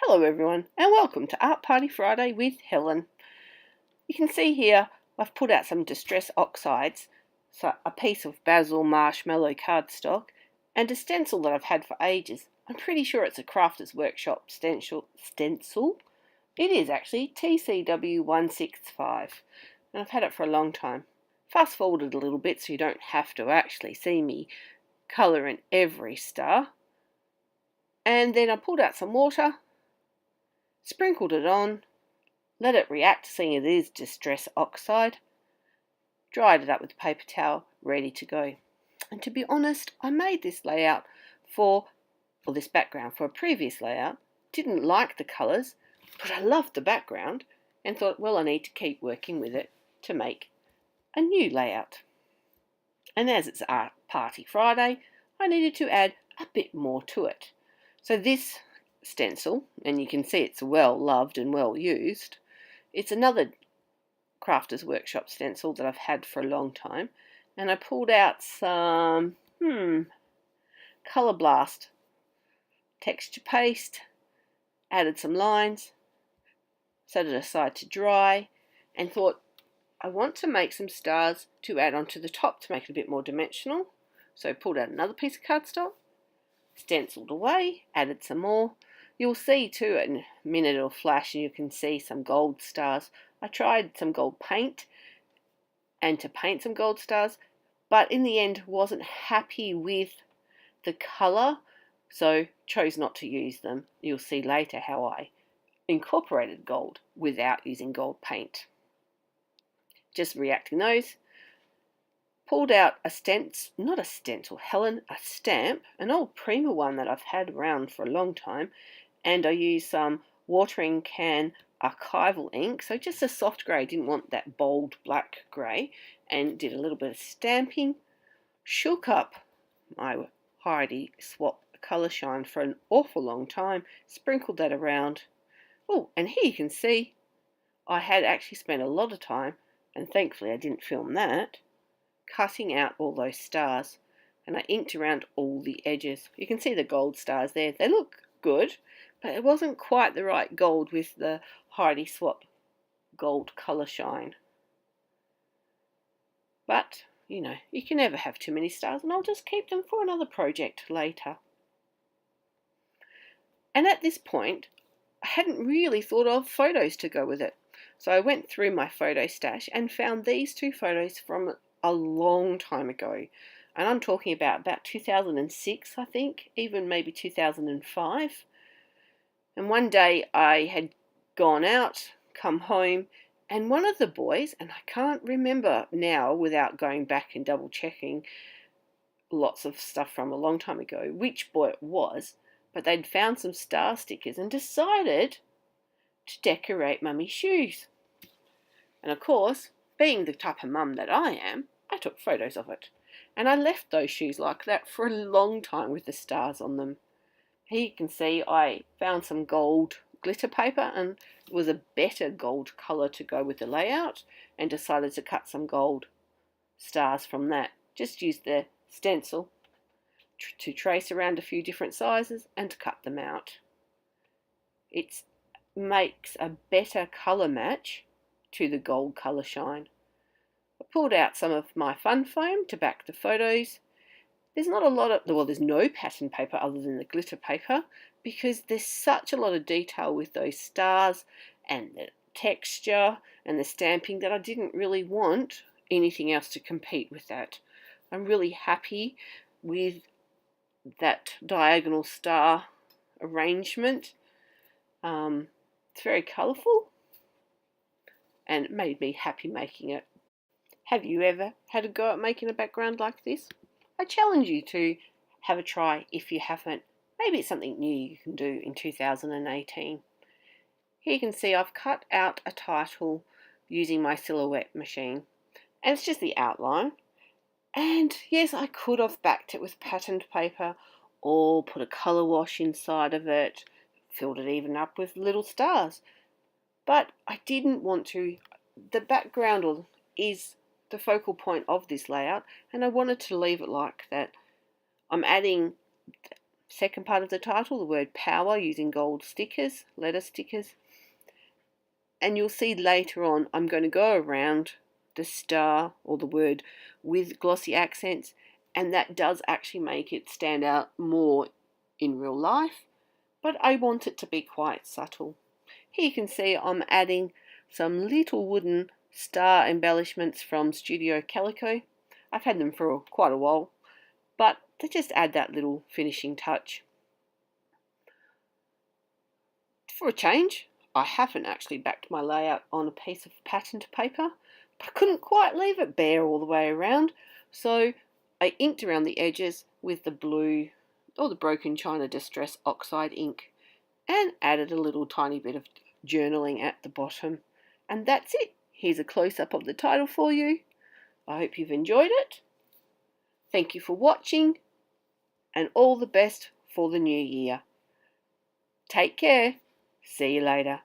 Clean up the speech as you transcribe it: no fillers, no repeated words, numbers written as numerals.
Hello everyone and welcome to Art Party Friday with Helen. You can see here I've put out some distress oxides, so a piece of basil marshmallow cardstock and a stencil that I've had for ages. I'm pretty sure it's a Crafter's Workshop stencil. It is actually TCW165 and I've had it for a long time. Fast forwarded a little bit so you don't have to actually see me colour in every star. And then I pulled out some water, sprinkled it on, let it react, seeing it is distress oxide, dried it up with a paper towel, ready to go. And to be honest, I made this layout this background for a previous layout, didn't like the colours, but I loved the background and thought, well, I need to keep working with it to make a new layout. And as it's Art Party Friday, I needed to add a bit more to it. So this stencil, and you can see it's well loved and well used, it's another Crafter's Workshop stencil that I've had for a long time, and I pulled out some Colour Blast texture paste, added some lines, set it aside to dry, and thought I want to make some stars to add onto the top to make it a bit more dimensional. So I pulled out another piece of cardstock, stenciled away, added some more. You'll see too in a minute it'll flash and you can see some gold stars. I tried some gold paint and to paint some gold stars, but in the end wasn't happy with the colour, so chose not to use them. You'll see later how I incorporated gold without using gold paint. Just reacting those. Pulled out a stamp, an old Prima one that I've had around for a long time, and I used some watering can archival ink, so just a soft grey, didn't want that bold black grey, and did a little bit of stamping, shook up my Heidi Swap Colour Shine for an awful long time, sprinkled that around. Oh, and here you can see I had actually spent a lot of time, and thankfully I didn't film that, cutting out all those stars, and I inked around all the edges. You can see the gold stars there. They look good, but it wasn't quite the right gold with the Heidi Swap Gold Colour Shine. But, you know, you can never have too many stars, and I'll just keep them for another project later. And at this point, I hadn't really thought of photos to go with it. So I went through my photo stash and found these two photos from a long time ago. And I'm talking about 2006, I think, even maybe 2005. And one day I had gone out, come home, and one of the boys, and I can't remember now without going back and double checking lots of stuff from a long time ago, which boy it was, but they'd found some star stickers and decided to decorate Mummy's shoes. And of course, being the type of mum that I am, I took photos of it. And I left those shoes like that for a long time with the stars on them. Here you can see I found some gold glitter paper, and it was a better gold colour to go with the layout, and decided to cut some gold stars from that. Just used the stencil to trace around a few different sizes and to cut them out. It makes a better colour match to the gold colour shine. I pulled out some of my fun foam to back the photos. There's not a lot of, well, there's no pattern paper other than the glitter paper, because there's such a lot of detail with those stars and the texture and the stamping that I didn't really want anything else to compete with that. I'm really happy with that diagonal star arrangement. It's very colourful and it made me happy making it. Have you ever had a go at making a background like this? I challenge you to have a try if you haven't. Maybe it's something new you can do in 2018. Here you can see I've cut out a title using my silhouette machine. And it's just the outline. And yes, I could have backed it with patterned paper or put a colour wash inside of it, filled it even up with little stars. But I didn't want to. The background is the focal point of this layout, and I wanted to leave it like that. I'm adding second part of the title, the word power, using gold stickers, letter stickers. And you'll see later on I'm going to go around the star or the word with glossy accents, and that does actually make it stand out more in real life, but I want it to be quite subtle. Here you can see I'm adding some little wooden star embellishments from Studio Calico. I've had them for quite a while, but they just add that little finishing touch. For a change, I haven't actually backed my layout on a piece of patterned paper, but I couldn't quite leave it bare all the way around, so I inked around the edges with the blue or the Broken China Distress Oxide ink and added a little tiny bit of journaling at the bottom. And that's it. Here's a close-up of the title for you. I hope you've enjoyed it. Thank you for watching, and all the best for the new year. Take care. See you later.